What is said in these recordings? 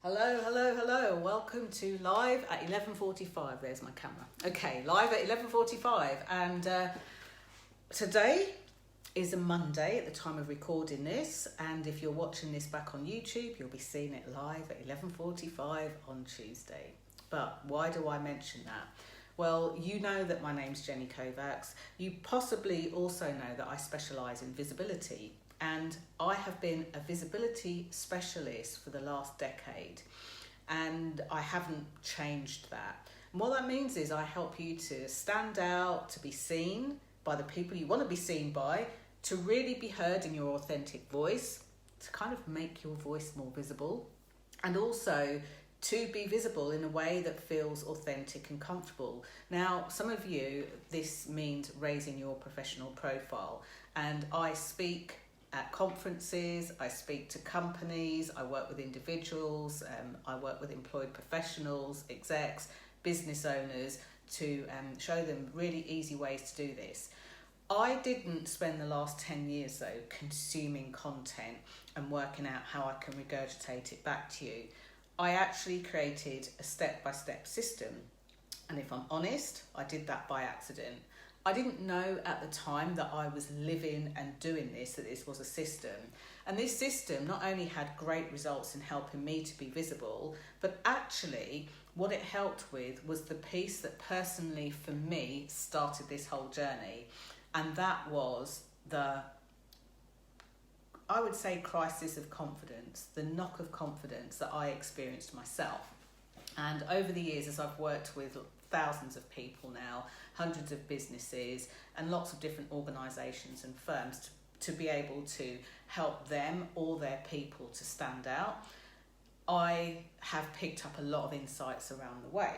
Hello, hello, hello. Welcome to live at 11:45. There's my camera. Okay, live at 11:45, and today is a Monday at the time of recording this, and if you're watching this back on YouTube, you'll be seeing it live at 11:45 on Tuesday. But why do I mention that? Well, you know that my name's Jenny Kovacs. You possibly also know that I specialise in visibility, and I have been a visibility specialist for the last decade, and I haven't changed that. And what that means is I help you to stand out, to be seen by the people you want to be seen by, to really be heard in your authentic voice, to kind of make your voice more visible, and also to be visible in a way that feels authentic and comfortable. Now, some of you, this means raising your professional profile, and I speak at conferences, I speak to companies, I work with individuals, I work with employed professionals, execs, business owners, to show them really easy ways to do this. I didn't spend the last 10 years though consuming content and working out how I can regurgitate it back to you. I actually created a step-by-step system, and if I'm honest, I did that by accident. I didn't know at the time that I was living and doing this, that this was a system. And this system not only had great results in helping me to be visible, but actually what it helped with was the piece that personally for me started this whole journey. And that was I would say, crisis of confidence, the knock of confidence that I experienced myself. And over the years, as I've worked with thousands of people now, hundreds of businesses, and lots of different organisations and firms to be able to help them or their people to stand out, I have picked up a lot of insights around the way.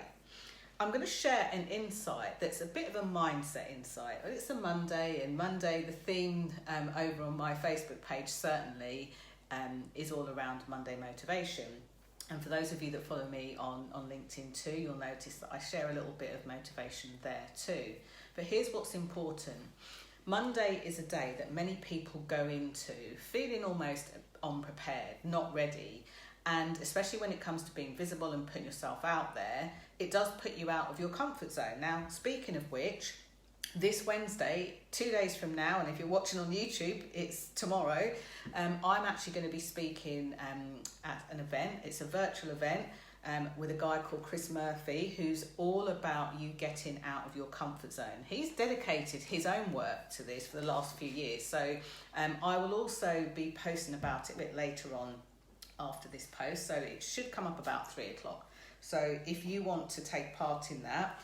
I'm going to share an insight that's a bit of a mindset insight. It's a Monday, and Monday, the theme over on my Facebook page certainly is all around Monday motivation. And for those of you that follow me on LinkedIn too, you'll notice that I share a little bit of motivation there too. But here's what's important. Monday is a day that many people go into feeling almost unprepared, not ready. And especially when it comes to being visible and putting yourself out there, it does put you out of your comfort zone. Now, speaking of which, this Wednesday, 2 days from now, and if you're watching on YouTube, it's tomorrow, I'm actually going to be speaking at an event. It's a virtual event with a guy called Chris Murphy, who's all about you getting out of your comfort zone. He's dedicated his own work to this for the last few years. So I will also be posting about it a bit later on after this post, so it should come up about 3 o'clock. So if you want to take part in that,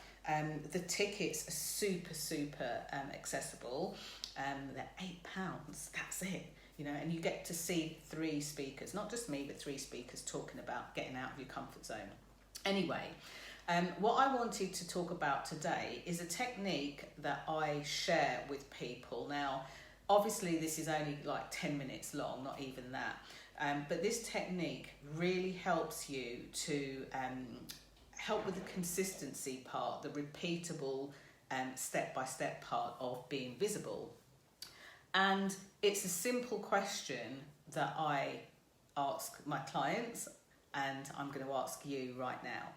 the tickets are super accessible. They're £8, that's it, and you get to see 3 speakers, not just me, but 3 speakers talking about getting out of your comfort zone. Anyway, what I wanted to talk about today is a technique that I share with people. Now, obviously this is only like 10 minutes long, not even that. But this technique really helps you to help with the consistency part, the repeatable step-by-step part of being visible. And it's a simple question that I ask my clients, and I'm going to ask you right now.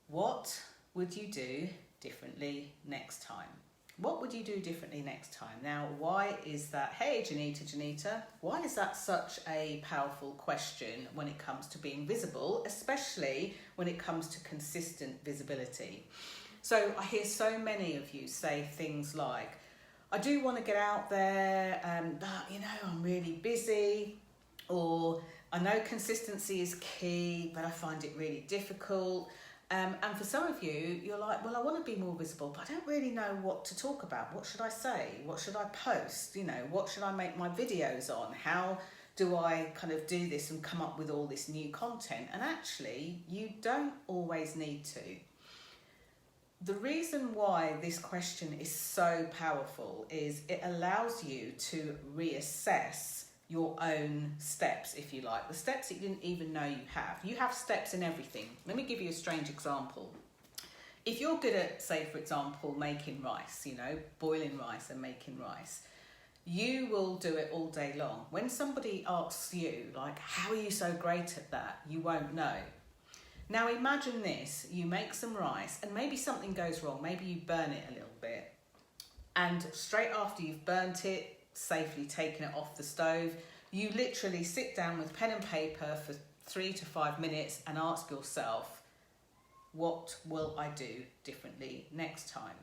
What would you do differently next time? What would you do differently next time? Now, why is that? Hey, Janita, why is that such a powerful question when it comes to being visible, especially when it comes to consistent visibility? So I hear so many of you say things like, I do want to get out there, but I'm really busy, or I know consistency is key, but I find it really difficult. And for some of you, you're like, well, I want to be more visible, but I don't really know what to talk about. What should I say? What should I post? What should I make my videos on? How do I kind of do this and come up with all this new content? And actually, you don't always need to. The reason why this question is so powerful is it allows you to reassess your own steps, if you like, the steps that you didn't even know you have. You have steps in everything. Let me give you a strange example. If you're good at, say, for example, making rice, boiling rice and making rice, you will do it all day long. When somebody asks you, like, how are you so great at that? You won't know. Now imagine this, you make some rice and maybe something goes wrong, maybe you burn it a little bit. And straight after you've burnt it, safely taken it off the stove, you literally sit down with pen and paper for 3 to 5 minutes and ask yourself, what will I do differently next time?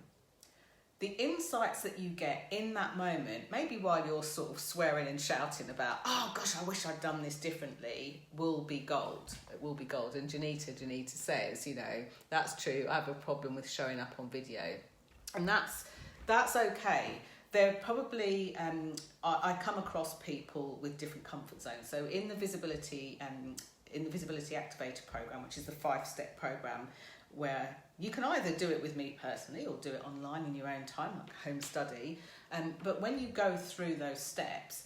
The insights that you get in that moment, maybe while you're sort of swearing and shouting about, oh gosh, I wish I'd done this differently, will be gold. It will be gold. And Janita says, that's true. I have a problem with showing up on video. And that's okay. They're probably, I come across people with different comfort zones. So in the Visibility Activator program, which is the 5-step program, where you can either do it with me personally or do it online in your own time, like a home study. But when you go through those steps,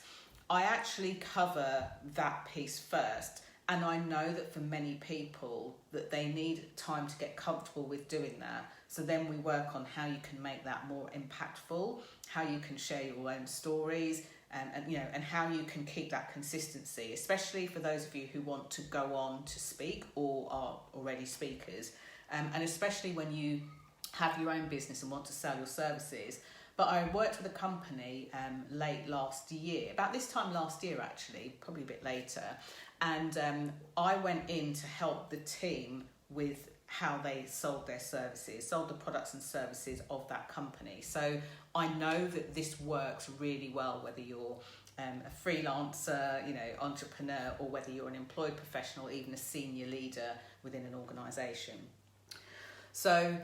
I actually cover that piece first. And I know that for many people that they need time to get comfortable with doing that. So then we work on how you can make that more impactful, how you can share your own stories, and how you can keep that consistency, especially for those of you who want to go on to speak or are already speakers. And especially when you have your own business and want to sell your services. But I worked with a company late last year, about this time last year actually, probably a bit later, and I went in to help the team with how they sold their services, sold the products and services of that company. So I know that this works really well, whether you're a freelancer, entrepreneur, or whether you're an employed professional, even a senior leader within an organisation. So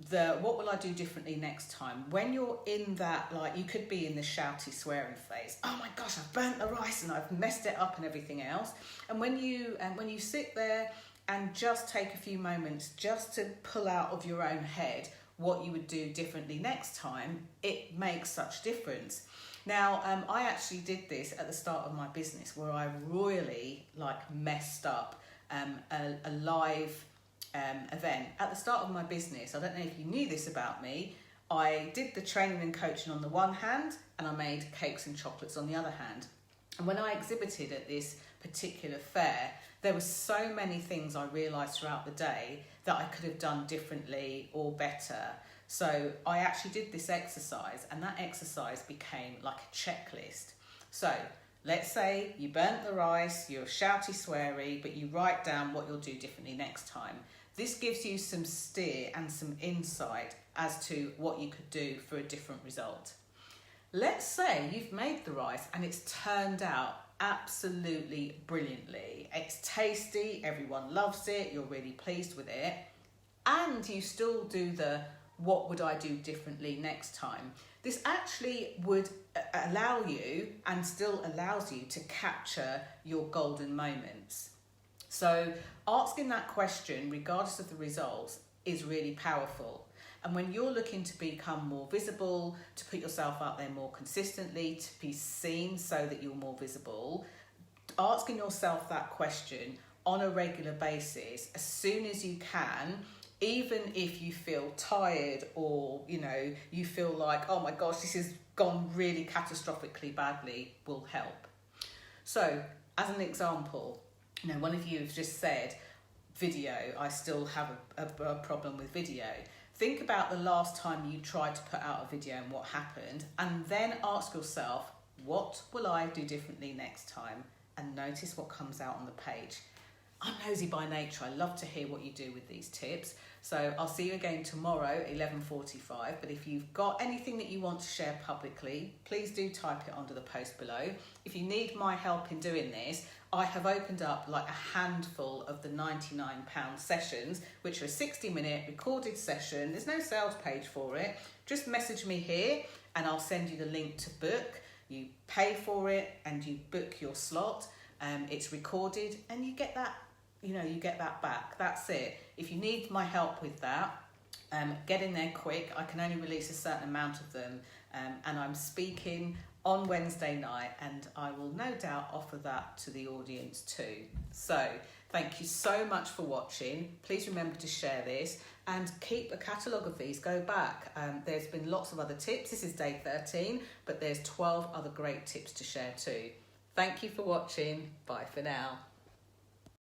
what will I do differently next time? When you're in that, like, you could be in the shouty swearing phase. Oh my gosh, I've burnt the rice and I've messed it up and everything else. And when you sit there and just take a few moments just to pull out of your own head what you would do differently next time, it makes such difference. Now, I actually did this at the start of my business where I royally messed up a live event. At the start of my business, I don't know if you knew this about me, I did the training and coaching on the one hand and I made cakes and chocolates on the other hand. And when I exhibited at this particular fair, there were so many things I realised throughout the day that I could have done differently or better. So I actually did this exercise, and that exercise became like a checklist. So let's say you burnt the rice, you're shouty, sweary, but you write down what you'll do differently next time. This gives you some steer and some insight as to what you could do for a different result. Let's say you've made the rice and it's turned out absolutely brilliantly. It's tasty, everyone loves it, you're really pleased with it, and you still do the what would I do differently next time. This actually would allow you, and still allows you, to capture your golden moments. So asking that question, regardless of the results, is really powerful. And when you're looking to become more visible, to put yourself out there more consistently, to be seen so that you're more visible, asking yourself that question on a regular basis, as soon as you can, even if you feel tired or, you feel like, oh my gosh, this has gone really catastrophically badly, will help. So, as an example, one of you have just said, video, I still have a problem with video. Think about the last time you tried to put out a video and what happened, and then ask yourself, what will I do differently next time? And notice what comes out on the page. I'm nosy by nature. I love to hear what you do with these tips. So I'll see you again tomorrow, 11:45. But if you've got anything that you want to share publicly, please do type it under the post below. If you need my help in doing this, I have opened up like a handful of the £99 sessions, which are a 60-minute recorded session. There's no sales page for it. Just message me here and I'll send you the link to book. You pay for it and you book your slot. It's recorded and you get that, you get that back. That's it. If you need my help with that, get in there quick. I can only release a certain amount of them, and I'm speaking on Wednesday night, and I will no doubt offer that to the audience too. So thank you so much for watching. Please remember to share this and keep a catalogue of these. Go back. There's been lots of other tips. This is day 13, but there's 12 other great tips to share too. Thank you for watching. Bye for now.